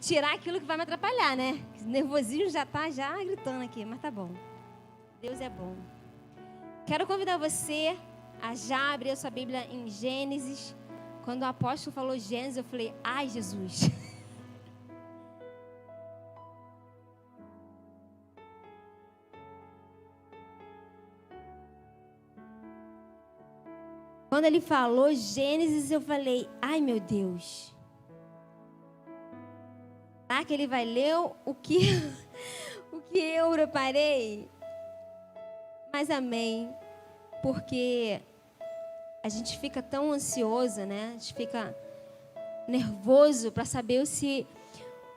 tirar aquilo que vai me atrapalhar, né? O nervosismo já tá gritando aqui, mas tá bom. Deus é bom. Quero convidar você a já abrir a sua Bíblia em Gênesis. Quando o apóstolo falou Gênesis, eu falei, ai, Jesus. Quando ele falou Gênesis, eu falei, ai, meu Deus. Será que ele vai ler o que eu preparei? Mas amém, porque a gente fica tão ansiosa, né? A gente fica nervoso para saber se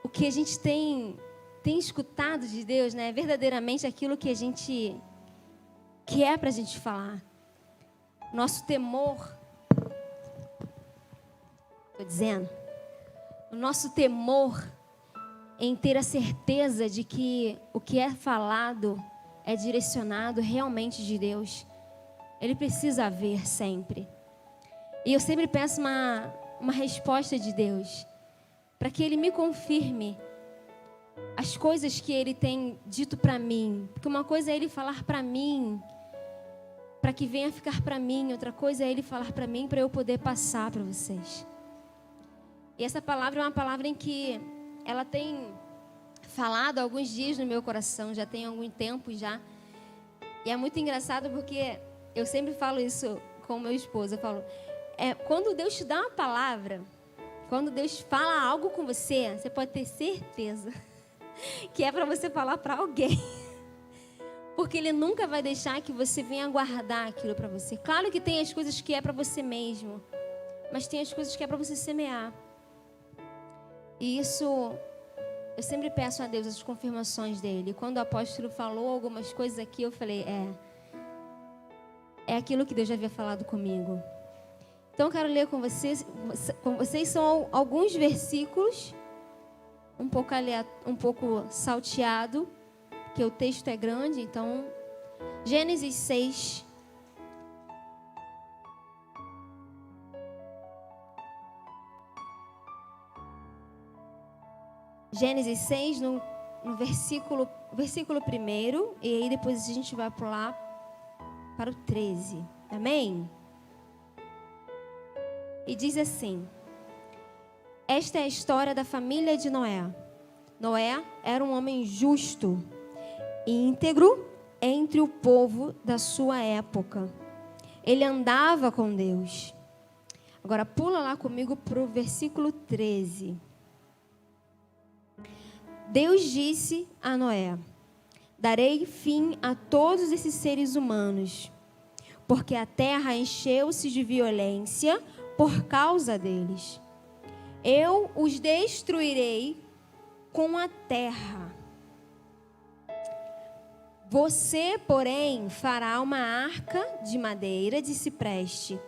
o que a gente tem escutado de Deus, né? É verdadeiramente aquilo que a gente quer para a gente falar. Nosso temor, estou dizendo, o nosso temor em ter a certeza de que o que é falado é direcionado realmente de Deus. Ele precisa haver sempre. E eu sempre peço uma resposta de Deus, para que Ele me confirme as coisas que Ele tem dito para mim. Porque uma coisa é Ele falar para mim, para que venha ficar para mim. Outra coisa é Ele falar para mim, para eu poder passar para vocês. E essa palavra é uma palavra em que ela tem falado alguns dias no meu coração, já tem algum tempo já. E é muito engraçado porque eu sempre falo isso com meu esposo. Eu falo, quando Deus te dá uma palavra, quando Deus fala algo com você, você pode ter certeza que é para você falar para alguém. Porque Ele nunca vai deixar que você venha guardar aquilo para você. Claro que tem as coisas que é para você mesmo, mas tem as coisas que é para você semear. E isso, eu sempre peço a Deus as confirmações dEle. E quando o apóstolo falou algumas coisas aqui, eu falei, é aquilo que Deus já havia falado comigo. Então eu quero ler com vocês. São alguns versículos, um pouco salteado, porque o texto é grande. Então, Gênesis 6. Gênesis 6, no versículo 1, e aí depois a gente vai pular para o 13. Amém? E diz assim: esta é a história da família de Noé. Noé era um homem justo, íntegro entre o povo da sua época. Ele andava com Deus. Agora pula lá comigo para o versículo 13. Deus disse a Noé: darei fim a todos esses seres humanos, porque a terra encheu-se de violência por causa deles. Eu os destruirei com a terra. Você, porém, fará uma arca de madeira de cipreste,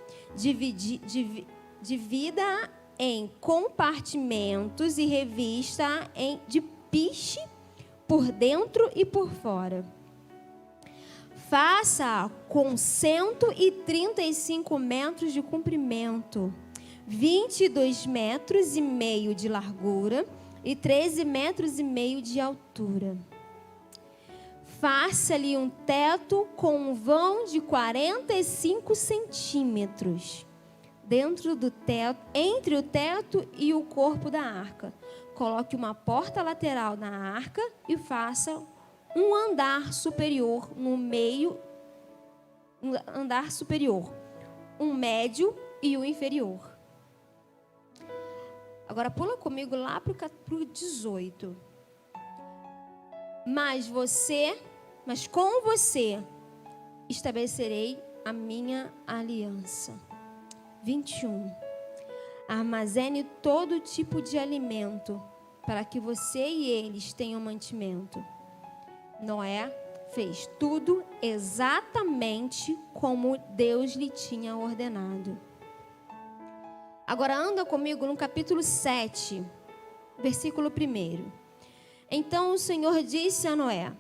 divida em compartimentos e revista de piche por dentro e por fora. Faça com 135 metros de comprimento, 22 metros e meio de largura e 13 metros e meio de altura. Faça-lhe um teto com um vão de 45 centímetros dentro do teto, entre o teto e o corpo da arca. Coloque uma porta lateral na arca e faça um andar superior no meio, um médio e um inferior. Agora pula comigo lá para o 18. Mas com você estabelecerei a minha aliança. 21. Armazene todo tipo de alimento, para que você e eles tenham mantimento. Noé fez tudo exatamente como Deus lhe tinha ordenado. Agora anda comigo no capítulo 7, versículo 1. Então o Senhor disse a Noé: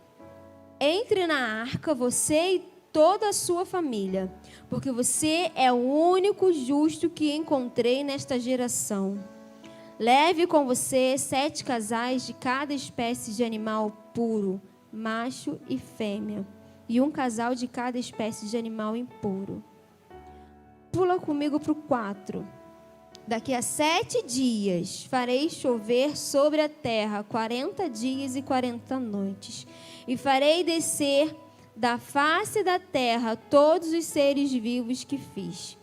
entre na arca você e toda a sua família, porque você é o único justo que encontrei nesta geração. Leve com você 7 casais de cada espécie de animal puro, macho e fêmea, e um casal de cada espécie de animal impuro. Pula comigo para o 4. Daqui a 7 dias farei chover sobre a terra 40 dias e 40 noites, e farei descer da face da terra todos os seres vivos que fiz.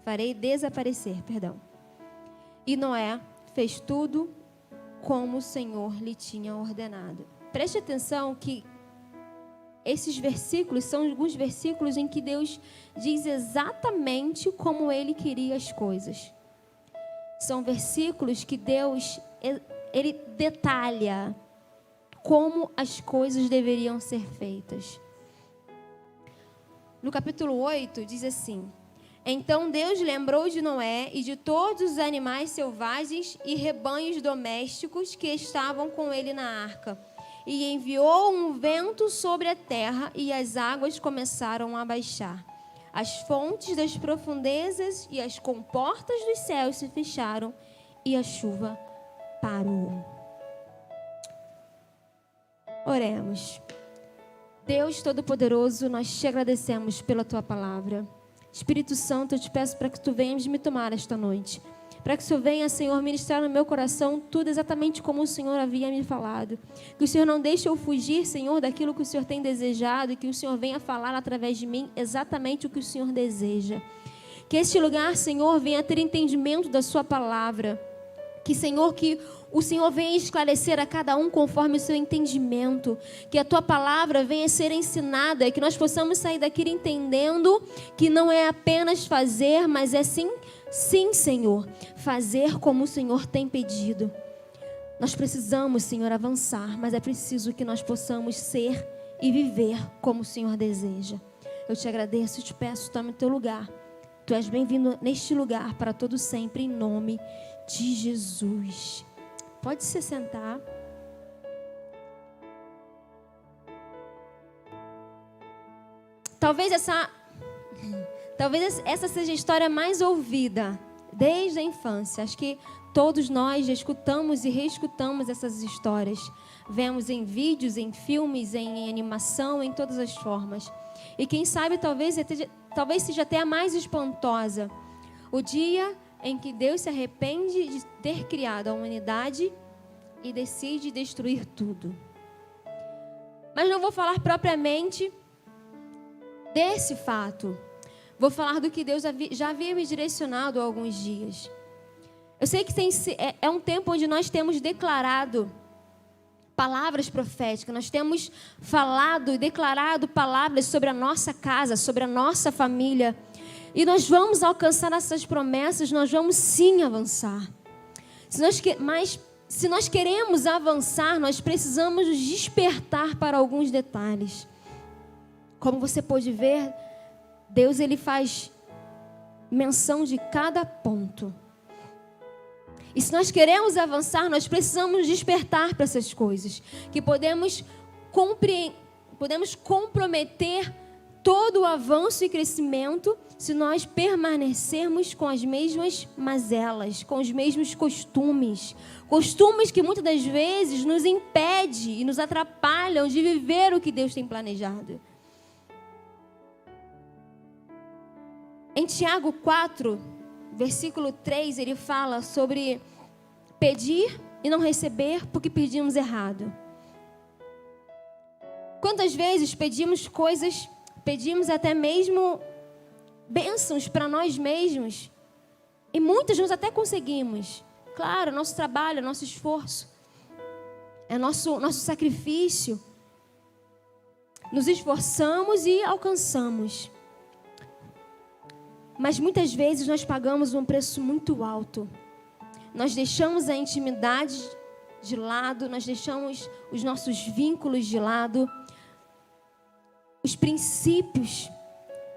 Farei desaparecer, E Noé fez tudo como o Senhor lhe tinha ordenado. Preste atenção que esses versículos são alguns versículos em que Deus diz exatamente como Ele queria as coisas. São versículos que Deus, Ele detalha como as coisas deveriam ser feitas. No capítulo 8 diz assim: Então Deus lembrou de Noé e de todos os animais selvagens e rebanhos domésticos que estavam com ele na arca, e enviou um vento sobre a terra, e as águas começaram a baixar. As fontes das profundezas e as comportas dos céus se fecharam, e a chuva parou. Oremos. Deus Todo-Poderoso, nós te agradecemos pela Tua palavra. Espírito Santo, eu te peço para que Tu venhas me tomar esta noite. Para que o Senhor venha, Senhor, ministrar no meu coração tudo exatamente como o Senhor havia me falado. Que o Senhor não deixe eu fugir, Senhor, daquilo que o Senhor tem desejado. E que o Senhor venha falar através de mim exatamente o que o Senhor deseja. Que este lugar, Senhor, venha ter entendimento da Sua palavra. Que, Senhor, que o Senhor venha esclarecer a cada um conforme o seu entendimento. Que a Tua palavra venha ser ensinada. Que nós possamos sair daqui entendendo que não é apenas fazer, mas é sim, Senhor, fazer como o Senhor tem pedido. Nós precisamos, Senhor, avançar, mas é preciso que nós possamos ser e viver como o Senhor deseja. Eu te agradeço e te peço, tome o teu lugar. Tu és bem-vindo neste lugar para todo sempre, em nome de Jesus. Pode se sentar. Talvez essa seja a história mais ouvida desde a infância. Acho que todos nós já escutamos e reescutamos essas histórias. Vemos em vídeos, em filmes, em animação, em todas as formas. E quem sabe talvez seja até a mais espantosa. O dia em que Deus se arrepende de ter criado a humanidade e decide destruir tudo. Mas não vou falar propriamente desse fato. Vou falar do que Deus já havia me direcionado há alguns dias. Eu sei que é um tempo onde nós temos declarado palavras proféticas. Nós temos falado e declarado palavras sobre a nossa casa, sobre a nossa família. E nós vamos alcançar essas promessas, nós vamos sim avançar. Mas se nós queremos avançar, nós precisamos nos despertar para alguns detalhes. Como você pode ver, Deus ele faz menção de cada ponto. E se nós queremos avançar, nós precisamos despertar para essas coisas. Que podemos comprometer todo o avanço e crescimento se nós permanecermos com as mesmas mazelas, com os mesmos costumes. Costumes que muitas das vezes nos impedem e nos atrapalham de viver o que Deus tem planejado. Em Tiago 4, versículo 3, ele fala sobre pedir e não receber porque pedimos errado. Quantas vezes pedimos coisas, pedimos até mesmo bênçãos para nós mesmos, e muitas nós até conseguimos. Claro, nosso trabalho, nosso esforço, é nosso sacrifício. Nos esforçamos e alcançamos. Mas muitas vezes nós pagamos um preço muito alto. Nós deixamos a intimidade de lado, nós deixamos os nossos vínculos de lado, os princípios.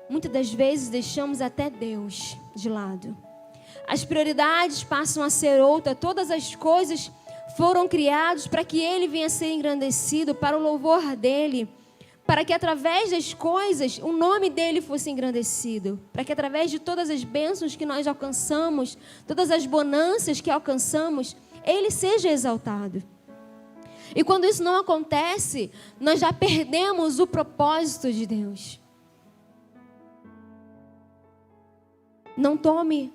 Muitas das vezes deixamos até Deus de lado. As prioridades passam a ser outras. Todas as coisas foram criadas para que Ele venha a ser engrandecido, para o louvor dEle, para que através das coisas o nome dele fosse engrandecido, para que através de todas as bênçãos que nós alcançamos, todas as bonanças que alcançamos, ele seja exaltado. E quando isso não acontece, nós já perdemos o propósito de Deus. Não torne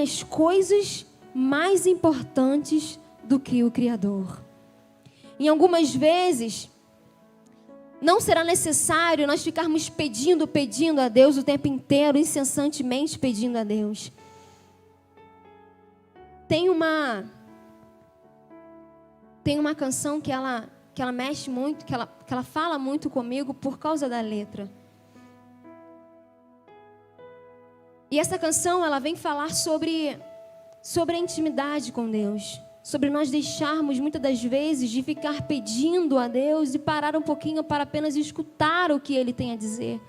as coisas mais importantes do que o Criador. Em algumas vezes, não será necessário nós ficarmos pedindo a Deus o tempo inteiro, incessantemente pedindo a Deus. Tem uma canção que ela mexe muito, que ela fala muito comigo por causa da letra. E essa canção, ela vem falar sobre a intimidade com Deus. Sobre nós deixarmos, muitas das vezes, de ficar pedindo a Deus e parar um pouquinho para apenas escutar o que Ele tem a dizer.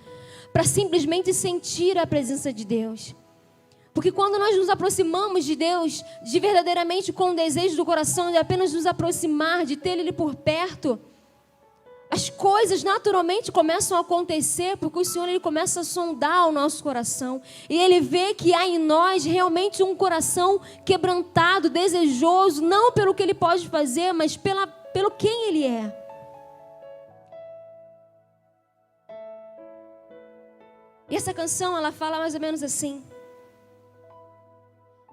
Para simplesmente sentir a presença de Deus. Porque quando nós nos aproximamos de Deus, de verdadeiramente com o desejo do coração de apenas nos aproximar, de ter Ele por perto, as coisas naturalmente começam a acontecer, porque o Senhor, Ele começa a sondar o nosso coração. E Ele vê que há em nós realmente um coração quebrantado, desejoso, não pelo que Ele pode fazer, mas pelo quem Ele é. E essa canção, ela fala mais ou menos assim: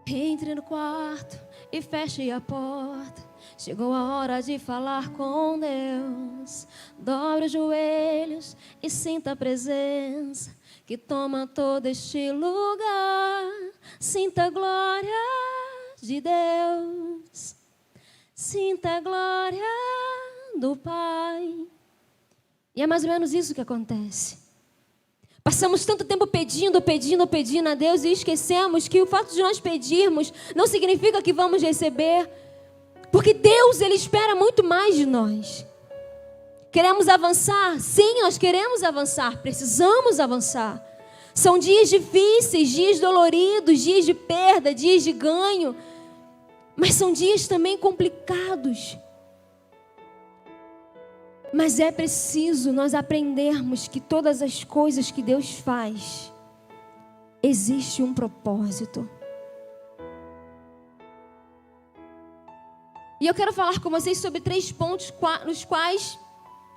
entre no quarto e feche a porta. Chegou a hora de falar com Deus. Dobre os joelhos e sinta a presença que toma todo este lugar. Sinta a glória de Deus. Sinta a glória do Pai. E é mais ou menos isso que acontece. Passamos tanto tempo pedindo a Deus e esquecemos que o fato de nós pedirmos não significa que vamos receber. Porque Deus, Ele espera muito mais de nós. Queremos avançar? Sim, nós queremos avançar. Precisamos avançar. São dias difíceis, dias doloridos, dias de perda, dias de ganho. Mas são dias também complicados. Mas é preciso nós aprendermos que todas as coisas que Deus faz, existe um propósito. E eu quero falar com vocês sobre 3 pontos nos quais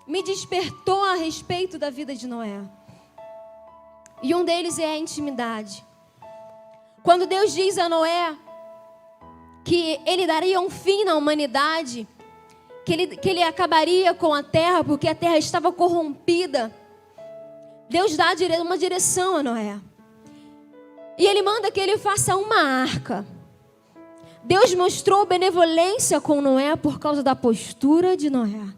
me despertou a respeito da vida de Noé. E um deles é a intimidade. Quando Deus diz a Noé que Ele daria um fim na humanidade, que ele acabaria com a terra, porque a terra estava corrompida, Deus dá uma direção a Noé. E Ele manda que ele faça uma arca. Deus mostrou benevolência com Noé por causa da postura de Noé.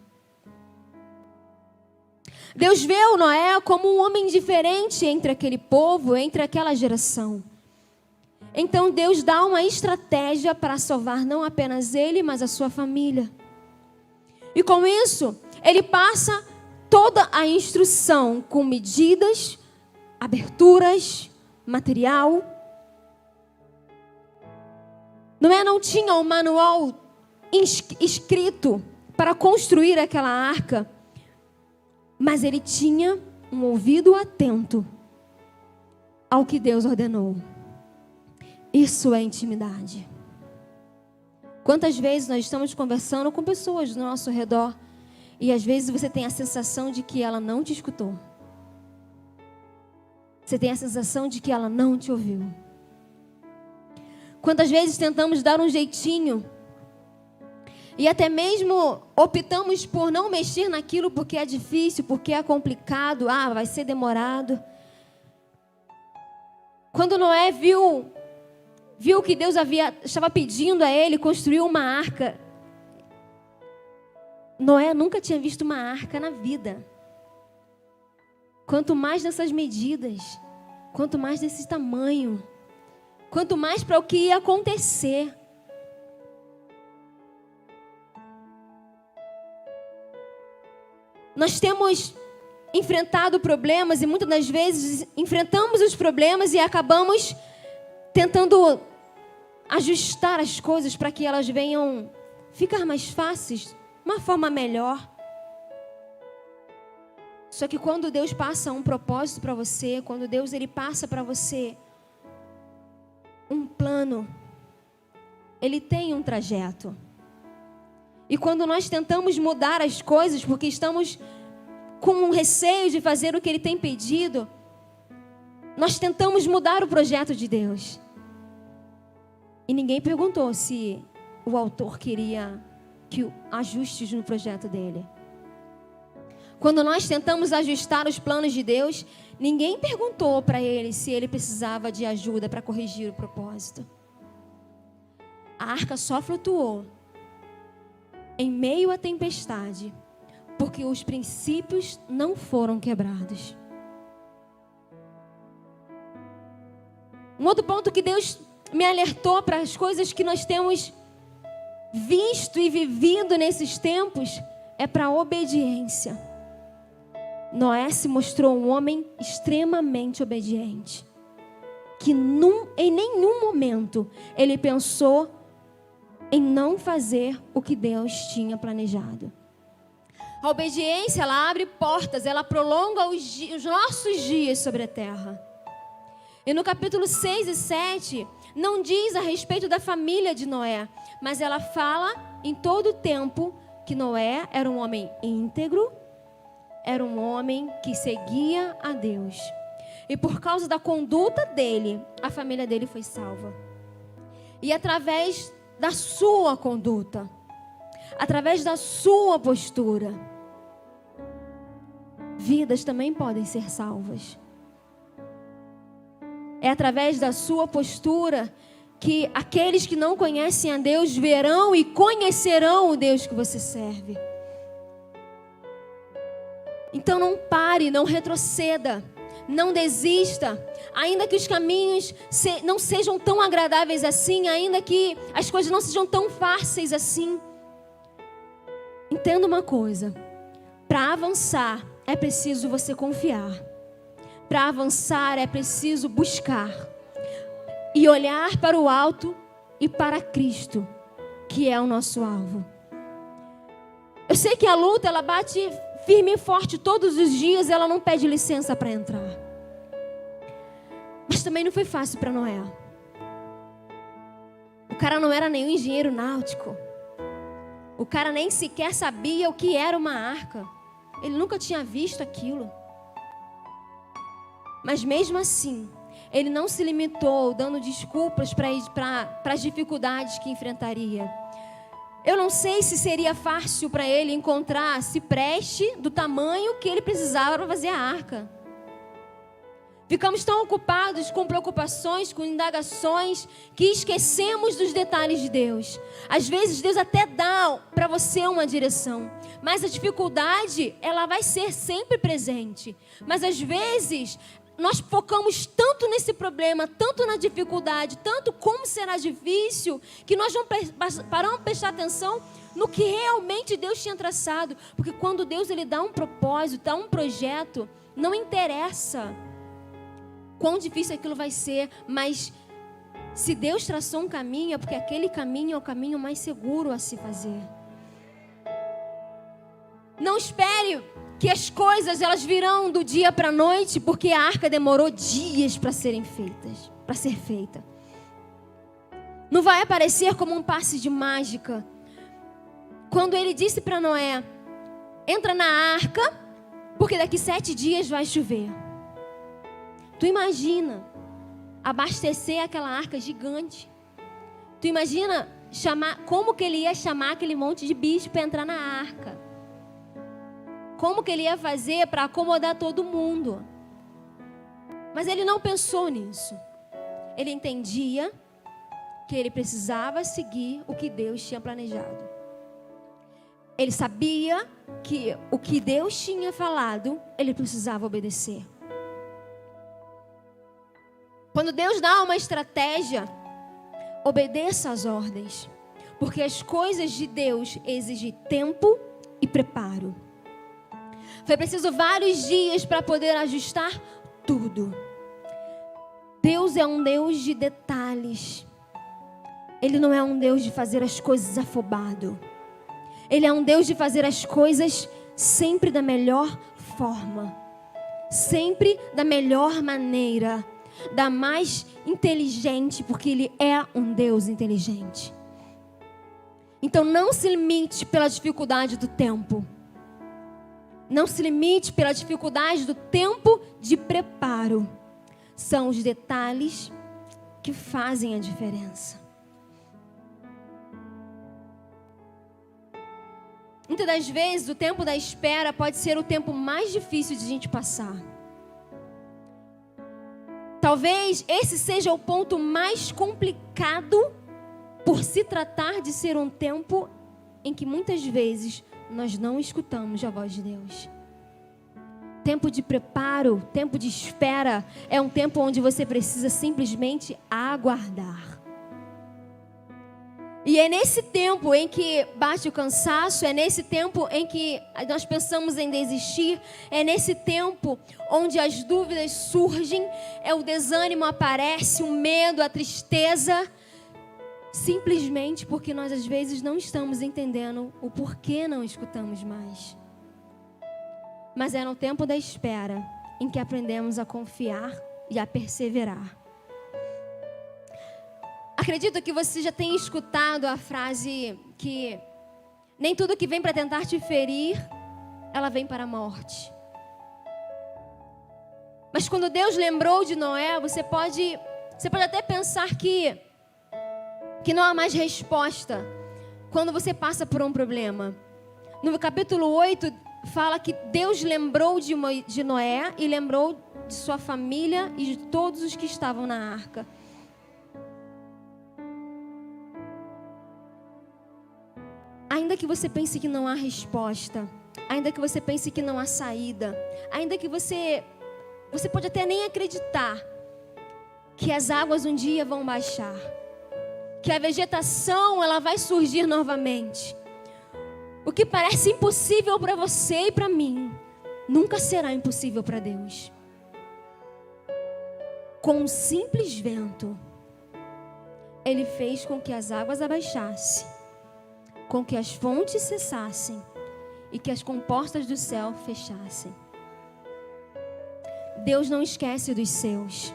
Deus vê o Noé como um homem diferente entre aquele povo, entre aquela geração. Então Deus dá uma estratégia para salvar não apenas ele, mas a sua família. E com isso, Ele passa toda a instrução com medidas, aberturas, material. Noé não tinha um manual escrito para construir aquela arca, mas ele tinha um ouvido atento ao que Deus ordenou. Isso é intimidade. Quantas vezes nós estamos conversando com pessoas do nosso redor e às vezes você tem a sensação de que ela não te escutou. Você tem a sensação de que ela não te ouviu. Quantas vezes tentamos dar um jeitinho e até mesmo optamos por não mexer naquilo porque é difícil, porque é complicado, vai ser demorado. Quando Noé viu que Deus estava pedindo a ele construir uma arca, Noé nunca tinha visto uma arca na vida. Quanto mais nessas medidas, quanto mais desse tamanho, quanto mais para o que ia acontecer. Nós temos enfrentado problemas e muitas das vezes enfrentamos os problemas e acabamos tentando ajustar as coisas para que elas venham ficar mais fáceis, uma forma melhor. Só que quando Deus passa um propósito para você, quando Deus ele passa para você um plano, Ele tem um trajeto. E quando nós tentamos mudar as coisas, porque estamos com receio de fazer o que Ele tem pedido, nós tentamos mudar o projeto de Deus. E ninguém perguntou se o autor queria que ajustes no projeto dele. Quando nós tentamos ajustar os planos de Deus, ninguém perguntou para ele se ele precisava de ajuda para corrigir o propósito. A arca só flutuou em meio à tempestade, porque os princípios não foram quebrados. Um outro ponto que Deus me alertou para as coisas que nós temos visto e vivido nesses tempos é para a obediência. Noé se mostrou um homem extremamente obediente, que em nenhum momento ele pensou em não fazer o que Deus tinha planejado. A obediência, ela abre portas, ela prolonga os nossos dias sobre a terra. E no capítulo 6 e 7, não diz a respeito da família de Noé, mas ela fala em todo o tempo que Noé era um homem íntegro, era um homem que seguia a Deus. E por causa da conduta dele, a família dele foi salva. E através da sua conduta, através da sua postura, vidas também podem ser salvas. É através da sua postura que aqueles que não conhecem a Deus verão e conhecerão o Deus que você serve. Então não pare, não retroceda, não desista, ainda que os caminhos não sejam tão agradáveis assim, ainda que as coisas não sejam tão fáceis assim. Entenda uma coisa, para avançar é preciso você confiar, para avançar é preciso buscar e olhar para o alto e para Cristo, que é o nosso alvo. Eu sei que a luta ela bate firme e forte todos os dias, ela não pede licença para entrar. Mas também não foi fácil para Noé. O cara não era nenhum engenheiro náutico. O cara nem sequer sabia o que era uma arca. Ele nunca tinha visto aquilo. Mas mesmo assim, ele não se limitou dando desculpas para as dificuldades que enfrentaria. Eu não sei se seria fácil para ele encontrar cipreste do tamanho que ele precisava para fazer a arca. Ficamos tão ocupados com preocupações, com indagações, que esquecemos dos detalhes de Deus. Às vezes Deus até dá para você uma direção, mas a dificuldade, ela vai ser sempre presente. Mas às vezes nós focamos tanto nesse problema, tanto na dificuldade, tanto como será difícil, que nós não paramos para prestar atenção no que realmente Deus tinha traçado. Porque quando Deus ele dá um propósito, dá um projeto, não interessa quão difícil aquilo vai ser, mas se Deus traçou um caminho, é porque aquele caminho é o caminho mais seguro a se fazer. Não espere que as coisas elas virão do dia para a noite, porque a arca demorou dias para ser feita. Não vai aparecer como um passe de mágica. Quando ele disse para Noé, entra na arca, porque daqui 7 dias vai chover. Tu imagina abastecer aquela arca gigante. Tu imagina como que ele ia chamar aquele monte de bicho para entrar na arca. Como que ele ia fazer para acomodar todo mundo? Mas ele não pensou nisso. Ele entendia que ele precisava seguir o que Deus tinha planejado. Ele sabia que o que Deus tinha falado, ele precisava obedecer. Quando Deus dá uma estratégia, obedeça às ordens. Porque as coisas de Deus exigem tempo e preparo. Foi preciso vários dias para poder ajustar tudo. Deus é um Deus de detalhes. Ele não é um Deus de fazer as coisas afobado. Ele é um Deus de fazer as coisas sempre da melhor forma, sempre da melhor maneira, da mais inteligente, porque Ele é um Deus inteligente. Então não se limite pela dificuldade do tempo. Não se limite pela dificuldade do tempo de preparo. São os detalhes que fazem a diferença. Muitas das vezes o tempo da espera pode ser o tempo mais difícil de a gente passar. Talvez esse seja o ponto mais complicado, por se tratar de ser um tempo em que muitas vezes nós não escutamos a voz de Deus. Tempo de preparo, tempo de espera, é um tempo onde você precisa simplesmente aguardar. E é nesse tempo em que bate o cansaço, é nesse tempo em que nós pensamos em desistir, é nesse tempo onde as dúvidas surgem, o desânimo aparece, o medo, a tristeza, simplesmente porque nós às vezes não estamos entendendo o porquê não escutamos mais. Mas é no tempo da espera em que aprendemos a confiar e a perseverar. Acredito que você já tenha escutado a frase que nem tudo que vem para tentar te ferir, ela vem para a morte. Mas quando Deus lembrou de Noé, você pode até pensar que não há mais resposta quando você passa por um problema. No capítulo 8, fala que Deus lembrou de Noé e lembrou de sua família e de todos os que estavam na arca. Ainda que você pense que não há resposta, ainda que você pense que não há saída, ainda que você pode até nem acreditar que as águas um dia vão baixar, que a vegetação ela vai surgir novamente. O que parece impossível para você e para mim, nunca será impossível para Deus. Com um simples vento, Ele fez com que as águas abaixassem, com que as fontes cessassem e que as comportas do céu fechassem. Deus não esquece dos seus.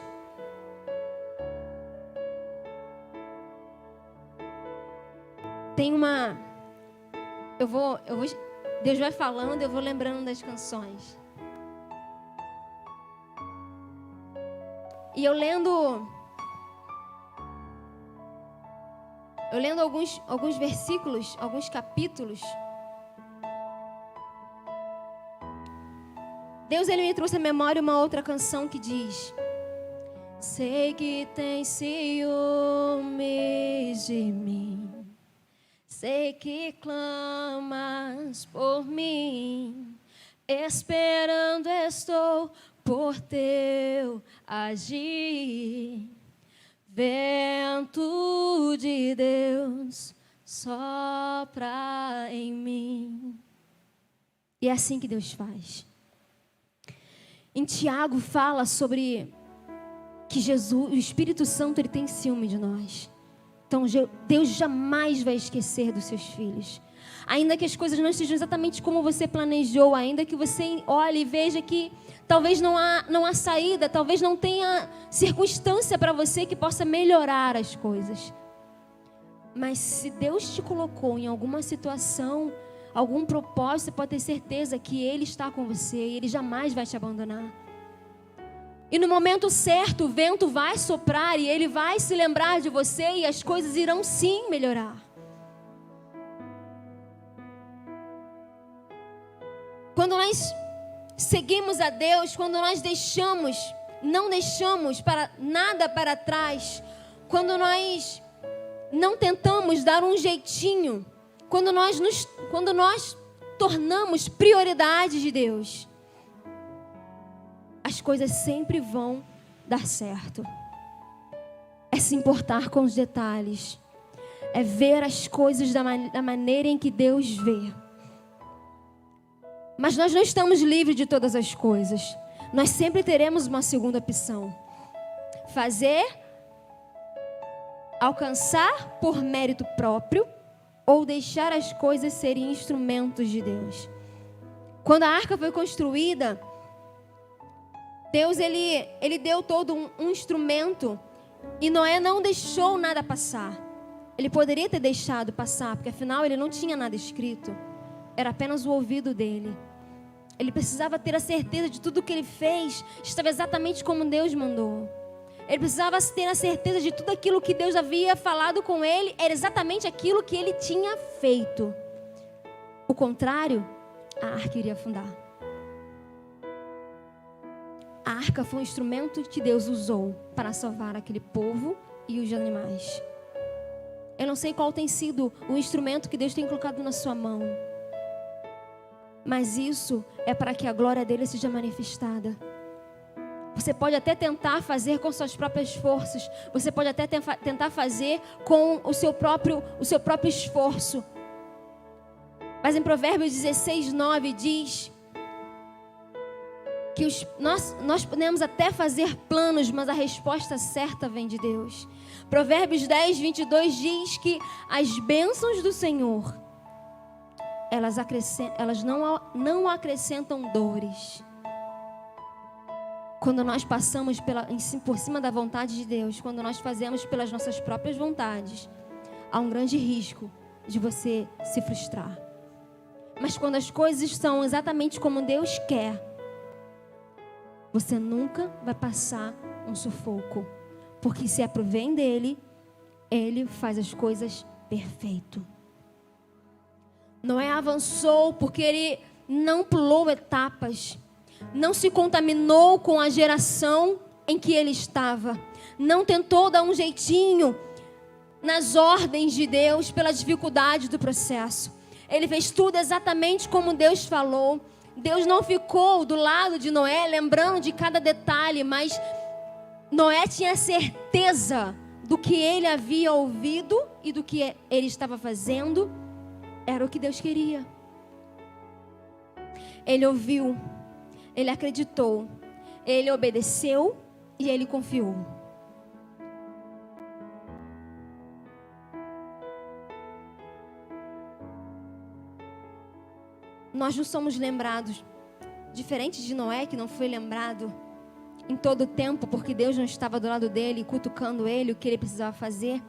Tem uma... Deus vai falando, eu vou lembrando das canções. E eu lendo alguns versículos, alguns capítulos, Deus ele me trouxe à memória uma outra canção que diz: sei que tem ciúmes de mim, sei que clamas por mim, esperando estou por teu agir. Vento de Deus sopra em mim. E é assim que Deus faz. Em Tiago fala sobre que Jesus, o Espírito Santo, ele tem ciúme de nós. Então Deus jamais vai esquecer dos seus filhos. Ainda que as coisas não estejam exatamente como você planejou, ainda que você olhe e veja que talvez não há saída, talvez não tenha circunstância para você que possa melhorar as coisas. Mas se Deus te colocou em alguma situação, algum propósito, você pode ter certeza que Ele está com você e Ele jamais vai te abandonar. E no momento certo, o vento vai soprar e Ele vai se lembrar de você e as coisas irão sim melhorar. Quando nós seguimos a Deus, quando nós não deixamos nada para trás, quando nós não tentamos dar um jeitinho, quando nós tornamos prioridade de Deus, as coisas sempre vão dar certo. É se importar com os detalhes, é ver as coisas da maneira em que Deus vê. Mas nós não estamos livres de todas as coisas. Nós sempre teremos uma segunda opção: fazer, alcançar por mérito próprio, ou deixar as coisas serem instrumentos de Deus. Quando a arca foi construída, Deus ele deu todo um instrumento e Noé não deixou nada passar. Ele poderia ter deixado passar, porque afinal ele não tinha nada escrito. Era apenas o ouvido dele. Ele precisava ter a certeza de tudo que ele fez estava exatamente como Deus mandou. Ele precisava ter a certeza de tudo aquilo que Deus havia falado com ele era exatamente aquilo que ele tinha feito. O contrário, a arca iria afundar. A arca foi um instrumento que Deus usou para salvar aquele povo e os animais. Eu não sei qual tem sido o instrumento que Deus tem colocado na sua mão, mas isso é para que a glória dele seja manifestada. Você pode até tentar fazer com suas próprias forças. Você pode até tentar fazer com o seu próprio esforço. Mas em Provérbios 16:9 diz que nós podemos até fazer planos, mas a resposta certa vem de Deus. Provérbios 10:22 diz que as bênçãos do Senhor, elas não acrescentam dores. Quando nós passamos por cima da vontade de Deus, quando nós fazemos pelas nossas próprias vontades, há um grande risco de você se frustrar. Mas quando as coisas são exatamente como Deus quer, você nunca vai passar um sufoco. Porque se é pro bem dele, ele faz as coisas perfeito. Noé avançou porque ele não pulou etapas. Não se contaminou com a geração em que ele estava. Não tentou dar um jeitinho nas ordens de Deus pela dificuldade do processo. Ele fez tudo exatamente como Deus falou. Deus não ficou do lado de Noé lembrando de cada detalhe, mas Noé tinha certeza do que ele havia ouvido e do que ele estava fazendo era o que Deus queria. Ele ouviu, ele acreditou, ele obedeceu e ele confiou. Nós não somos lembrados, diferente de Noé, que não foi lembrado em todo o tempo, porque Deus não estava do lado dele, cutucando ele, o que ele precisava fazer.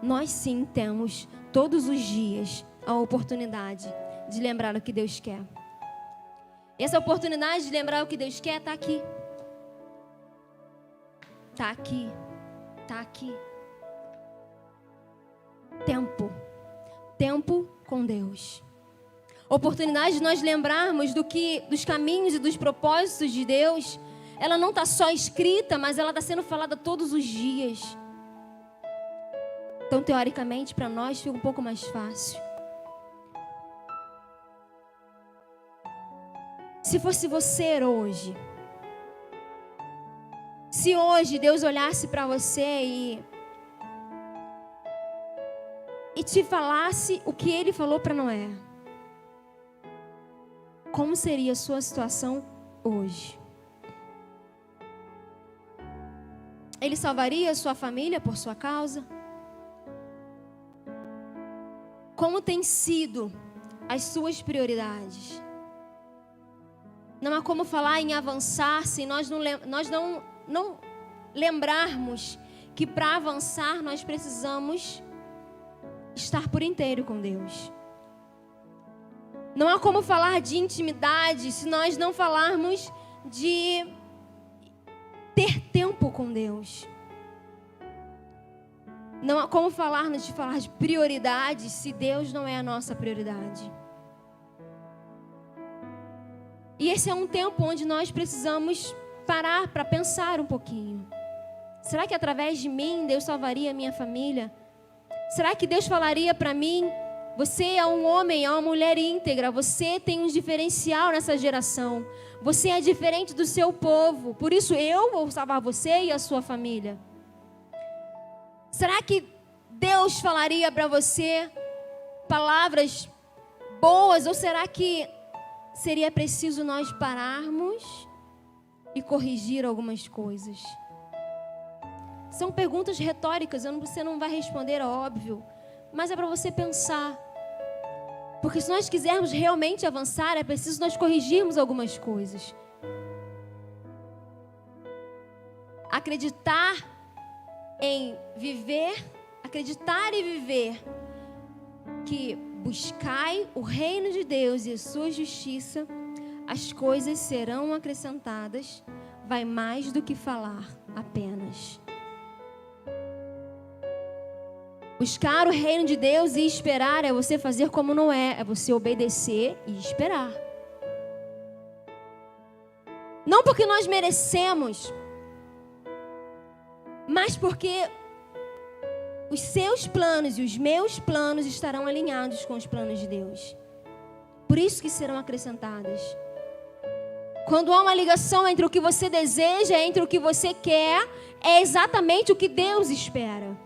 Nós sim temos, todos os dias, a oportunidade de lembrar o que Deus quer. E essa oportunidade de lembrar o que Deus quer está aqui. Está aqui. Está aqui. Tempo com Deus. Oportunidade de nós lembrarmos dos caminhos e dos propósitos de Deus. Ela não está só escrita, mas ela está sendo falada todos os dias. Então, teoricamente, para nós fica um pouco mais fácil. Se fosse você hoje, se hoje Deus olhasse para você e te falasse o que Ele falou para Noé, como seria a sua situação hoje? Ele salvaria a sua família por sua causa? Como tem sido as suas prioridades? Não há como falar em avançar se nós não lembrarmos que para avançar nós precisamos estar por inteiro com Deus. Não há como falar de intimidade se nós não falarmos de ter tempo com Deus. Não há como falar de prioridade se Deus não é a nossa prioridade. E esse é um tempo onde nós precisamos parar para pensar um pouquinho. Será que através de mim Deus salvaria a minha família? Será que Deus falaria para mim: você é um homem, é uma mulher íntegra, você tem um diferencial nessa geração, você é diferente do seu povo, por isso eu vou salvar você e a sua família? Será que Deus falaria para você palavras boas, ou será que seria preciso nós pararmos e corrigir algumas coisas? São perguntas retóricas, você não vai responder, é óbvio, mas é para você pensar. Porque se nós quisermos realmente avançar, é preciso nós corrigirmos algumas coisas. Acreditar e viver que buscai o reino de Deus e a sua justiça, as coisas serão acrescentadas, vai mais do que falar apenas. Buscar o reino de Deus e esperar é você fazer como Noé, é você obedecer e esperar. Não porque nós merecemos, mas porque os seus planos e os meus planos estarão alinhados com os planos de Deus. Por isso que serão acrescentadas. Quando há uma ligação entre o que você deseja, entre o que você quer, é exatamente o que Deus espera.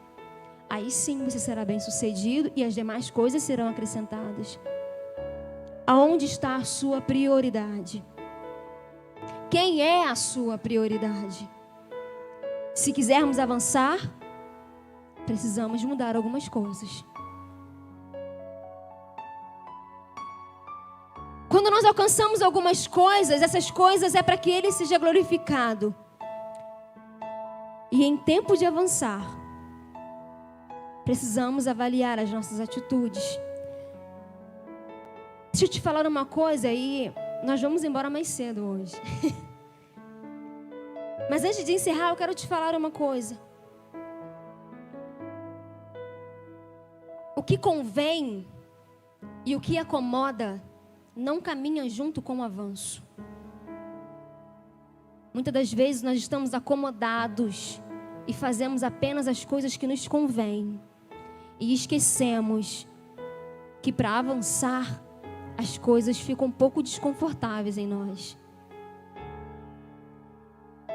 Aí sim você será bem-sucedido e as demais coisas serão acrescentadas. Aonde está a sua prioridade? Quem é a sua prioridade? Se quisermos avançar, precisamos mudar algumas coisas. Quando nós alcançamos algumas coisas, essas coisas é para que Ele seja glorificado. E em tempo de avançar, precisamos avaliar as nossas atitudes. Deixa eu te falar uma coisa aí, nós vamos embora mais cedo hoje. Mas antes de encerrar, eu quero te falar uma coisa. O que convém e o que acomoda não caminha junto com o avanço. Muitas das vezes nós estamos acomodados e fazemos apenas as coisas que nos convêm. E esquecemos que para avançar, as coisas ficam um pouco desconfortáveis em nós.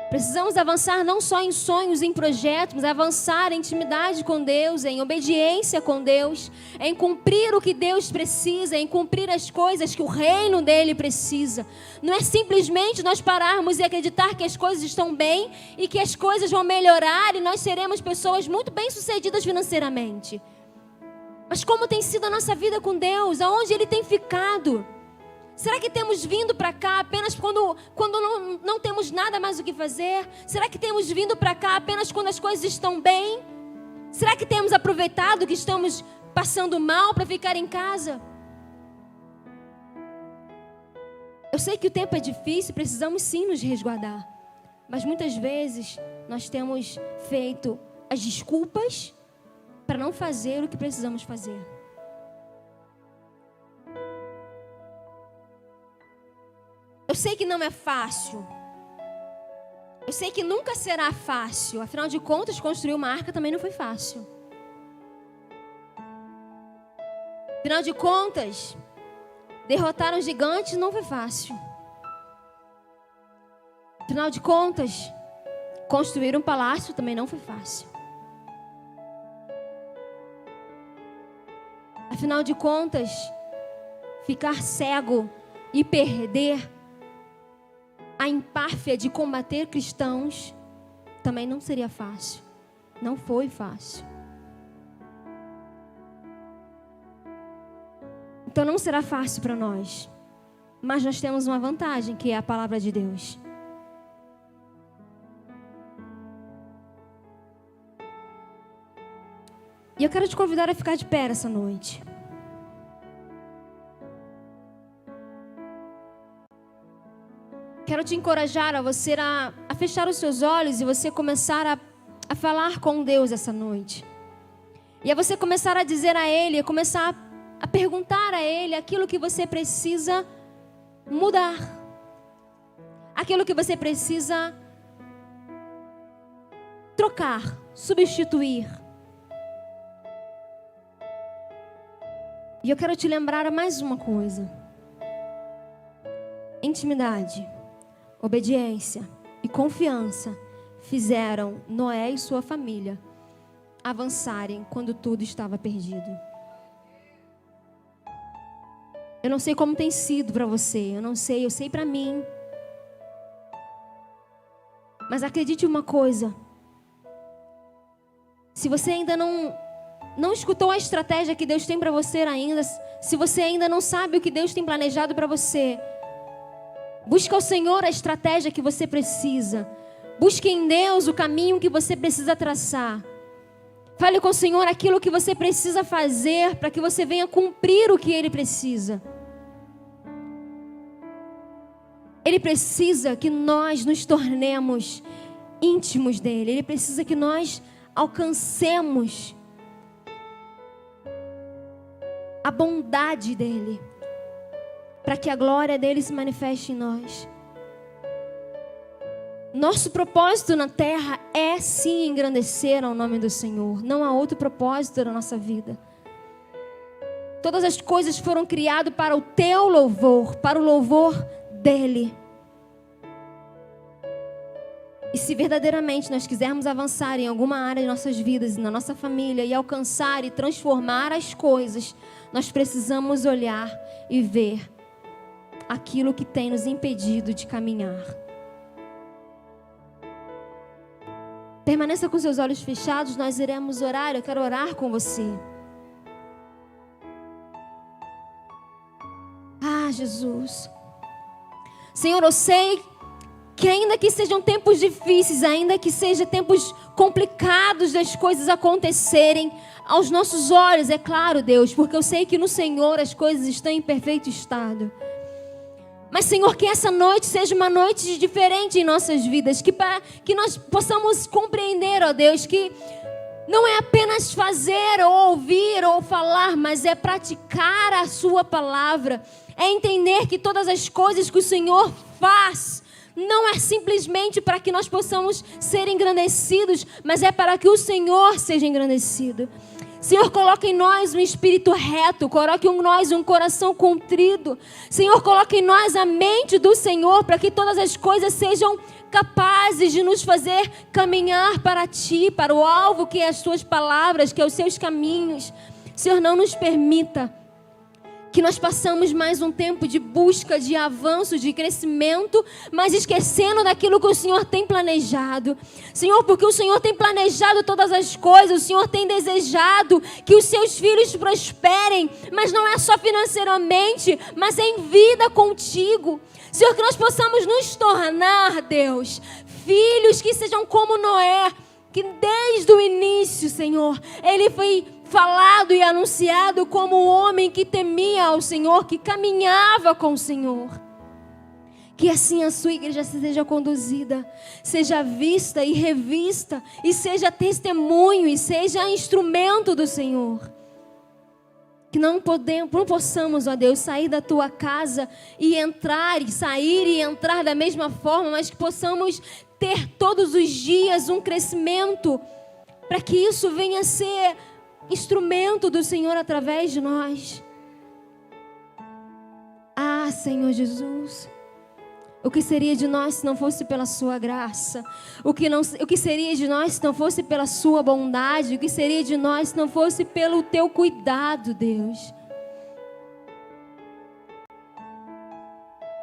Precisamos avançar não só em sonhos, em projetos, mas avançar em intimidade com Deus, em obediência com Deus, em cumprir o que Deus precisa, em cumprir as coisas que o reino dele precisa. Não é simplesmente nós pararmos e acreditar que as coisas estão bem e que as coisas vão melhorar e nós seremos pessoas muito bem-sucedidas financeiramente. Mas como tem sido a nossa vida com Deus? Aonde Ele tem ficado? Será que temos vindo para cá apenas quando não temos nada mais o que fazer? Será que temos vindo para cá apenas quando as coisas estão bem? Será que temos aproveitado que estamos passando mal para ficar em casa? Eu sei que o tempo é difícil, precisamos sim nos resguardar. Mas muitas vezes nós temos feito as desculpas para não fazer o que precisamos fazer. Eu sei que não é fácil. Eu sei que nunca será fácil. Afinal de contas, construir uma arca também não foi fácil. Afinal de contas, derrotar um gigante não foi fácil. Afinal de contas, construir um palácio também não foi fácil. Afinal de contas, ficar cego e perder a empáfia de combater cristãos também não seria fácil. Não foi fácil. Então não será fácil para nós. Mas nós temos uma vantagem, que é a palavra de Deus. E eu quero te convidar a ficar de pé essa noite. Quero te encorajar a você a fechar os seus olhos e você começar a falar com Deus essa noite. E a você começar a dizer a Ele, a começar a perguntar a Ele aquilo que você precisa mudar. Aquilo que você precisa trocar, substituir. E eu quero te lembrar mais uma coisa. Intimidade, obediência e confiança fizeram Noé e sua família avançarem quando tudo estava perdido. Eu não sei como tem sido para você, eu sei para mim. Mas acredite uma coisa, se você ainda não escutou a estratégia que Deus tem para você ainda, se você ainda não sabe o que Deus tem planejado para você, busca ao Senhor a estratégia que você precisa. Busque em Deus o caminho que você precisa traçar. Fale com o Senhor aquilo que você precisa fazer para que você venha cumprir o que Ele precisa. Ele precisa que nós nos tornemos íntimos dEle. Ele precisa que nós alcancemos a bondade dEle, para que a glória dEle se manifeste em nós. Nosso propósito na terra é sim engrandecer ao nome do Senhor. Não há outro propósito na nossa vida. Todas as coisas foram criadas para o teu louvor, para o louvor dEle. E se verdadeiramente nós quisermos avançar em alguma área de nossas vidas, na nossa família, e alcançar e transformar as coisas, nós precisamos olhar e ver aquilo que tem nos impedido de caminhar. Permaneça com seus olhos fechados, nós iremos orar, eu quero orar com você. Ah, Jesus. Senhor, eu sei que ainda que sejam tempos difíceis, ainda que sejam tempos complicados das coisas acontecerem, aos nossos olhos, é claro, Deus, porque eu sei que no Senhor as coisas estão em perfeito estado. Mas, Senhor, que essa noite seja uma noite diferente em nossas vidas, que nós possamos compreender, ó Deus, que não é apenas fazer ou ouvir ou falar, mas é praticar a sua palavra, é entender que todas as coisas que o Senhor faz não é simplesmente para que nós possamos ser engrandecidos, mas é para que o Senhor seja engrandecido. Senhor, coloca em nós um espírito reto, coloque em nós um coração contrito. Senhor, coloca em nós a mente do Senhor, para que todas as coisas sejam capazes de nos fazer caminhar para Ti, para o alvo que é as Tuas palavras, que é os Seus caminhos. Senhor, não nos permita que nós passamos mais um tempo de busca, de avanço, de crescimento, mas esquecendo daquilo que o Senhor tem planejado. Senhor, porque o Senhor tem planejado todas as coisas, o Senhor tem desejado que os seus filhos prosperem, mas não é só financeiramente, mas é em vida contigo. Senhor, que nós possamos nos tornar, Deus, filhos que sejam como Noé, que desde o início, Senhor, ele foi falado e anunciado como um homem que temia ao Senhor, que caminhava com o Senhor. Que assim a sua igreja seja conduzida, seja vista e revista, e seja testemunho, e seja instrumento do Senhor. Que não possamos, ó Deus, sair da tua casa e entrar, e sair e entrar da mesma forma, mas que possamos ter todos os dias um crescimento, para que isso venha a ser instrumento do Senhor através de nós. Ah, Senhor Jesus, o que seria de nós se não fosse pela sua graça? O que seria de nós se não fosse pela sua bondade? O que seria de nós se não fosse pelo teu cuidado, Deus?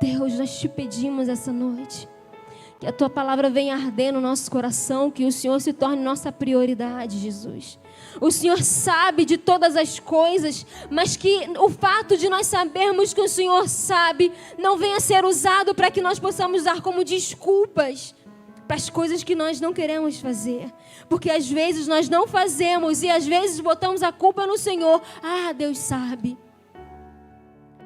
Deus, nós te pedimos essa noite que a tua palavra venha arder no nosso coração, que o Senhor se torne nossa prioridade, Jesus. O Senhor sabe de todas as coisas, mas que o fato de nós sabermos que o Senhor sabe não venha a ser usado para que nós possamos dar como desculpas para as coisas que nós não queremos fazer. Porque às vezes nós não fazemos e às vezes botamos a culpa no Senhor. Ah, Deus sabe.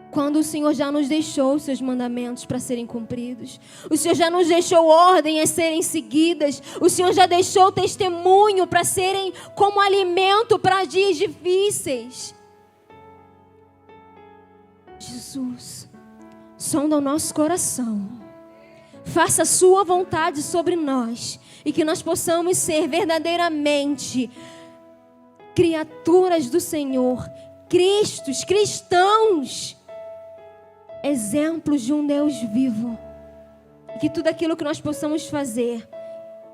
Quando o Senhor já nos deixou os seus mandamentos para serem cumpridos. O Senhor já nos deixou ordem a serem seguidas. O Senhor já deixou testemunho para serem como alimento para dias difíceis. Jesus, sonda o nosso coração. Faça a sua vontade sobre nós. E que nós possamos ser verdadeiramente criaturas do Senhor. Cristãos. Exemplos de um Deus vivo. E que tudo aquilo que nós possamos fazer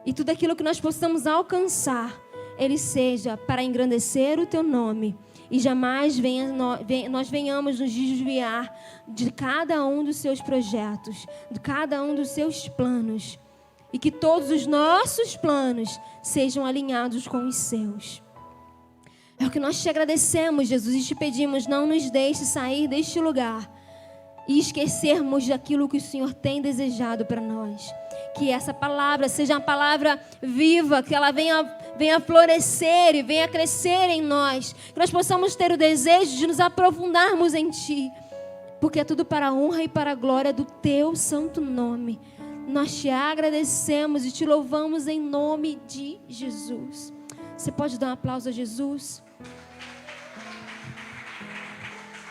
e tudo aquilo que nós possamos alcançar, ele seja para engrandecer o teu nome. E jamais nós venhamos nos desviar de cada um dos seus projetos, de cada um dos seus planos. E que todos os nossos planos sejam alinhados com os seus. É o que nós te agradecemos, Jesus, e te pedimos, não nos deixe sair deste lugar e esquecermos daquilo que o Senhor tem desejado para nós. Que essa palavra seja uma palavra viva, que ela venha florescer e venha crescer em nós. Que nós possamos ter o desejo de nos aprofundarmos em Ti, porque é tudo para a honra e para a glória do Teu santo nome. Nós te agradecemos e te louvamos em nome de Jesus. Você pode dar um aplauso a Jesus?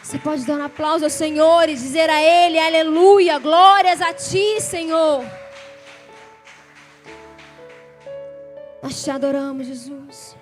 Você pode dar um aplauso ao Senhor e dizer a Ele, aleluia, glórias a Ti, Senhor. Nós te adoramos, Jesus.